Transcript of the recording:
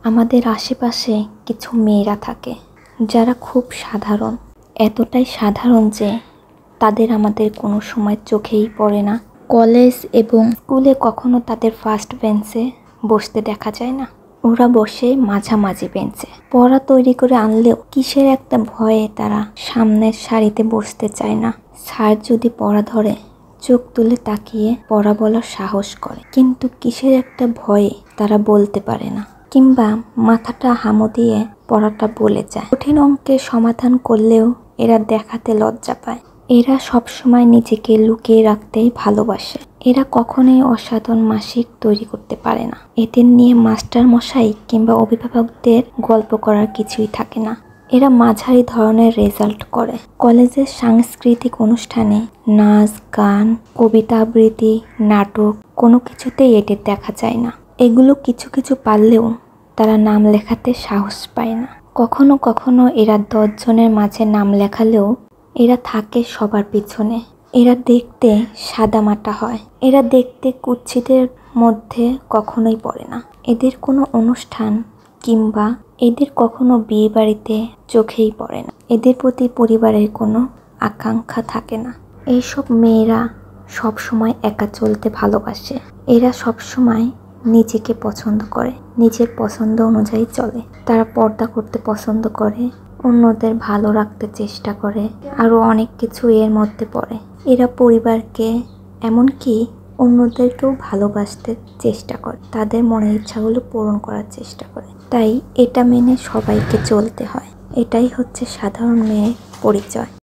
আমাদের আশেপাশে কিছু মেয়েরা থাকে যারা খুব সাধারণ, এতটাই সাধারণ যে তাদের আমাদের কোনো সময় চোখেই পড়ে না। কলেজ এবং স্কুলে কখনো তাদের ফার্স্ট বেঞ্চে বসতে দেখা যায় না, ওরা বসে মাঝামাঝি বেঞ্চে। পড়া তৈরি করে আনলেও কিসের একটা ভয়ে তারা সামনের সারিতে বসতে চায় না। স্যার যদি পড়া ধরে চোখ তুলে তাকিয়ে পড়া বলার সাহস করে, কিন্তু কিসের একটা ভয়ে তারা বলতে পারে না, কিংবা মাথাটা হামু দিয়ে পড়াটা বলে যায়। কঠিন অঙ্কের সমাধান করলেও এরা দেখাতে লজ্জা পায়। এরা সবসময় নিজেকে লুকিয়ে রাখতেই ভালোবাসে। এরা কখনোই অসাধারণ মাসিক তৈরি করতে পারে না। এদের নিয়ে মাস্টার মশাই কিংবা অভিভাবকদের গল্প করার কিছুই থাকে না। এরা মাঝারি ধরনের রেজাল্ট করে। কলেজের সাংস্কৃতিক অনুষ্ঠানে নাচ, গান, কবিতা আবৃত্তি, নাটক কোনো কিছুতেই এদের দেখা যায় না। এগুলো কিছু কিছু পারলেও তারা নাম লেখাতে সাহস পায় না। কখনো কখনো এরা 10 জনের মাঝে নাম লেখালেও এরা থাকে সবার পিছনে। এরা দেখতে সাদামাটা হয়। এরা দেখতে কুৎসিতের মধ্যে কখনোই পড়ে না। এদের কোনো অনুষ্ঠান কিংবা এদের কখনো বিয়ে বাড়িতে চোখেই পড়ে না। এদের প্রতি পরিবারের কোনো আকাঙ্ক্ষা থাকে না। এইসব মেয়েরা সব সময় একা চলতে ভালোবাসে। এরা সব সময় নিজেকে পছন্দ করে, নিজের পছন্দ অনুযায়ী চলে। তারা পর্দা করতে পছন্দ করে, অন্যদের ভালো রাখতে চেষ্টা করে, আরও অনেক কিছু এর মধ্যে পড়ে। এরা পরিবারকে এমনকি অন্যদেরকেও ভালোবাসতে চেষ্টা করে, তাদের মনের ইচ্ছাগুলো পূরণ করার চেষ্টা করে। তাই এটা মেনে সবাইকে চলতে হয়। এটাই হচ্ছে সাধারণ মেয়ের পরিচয়।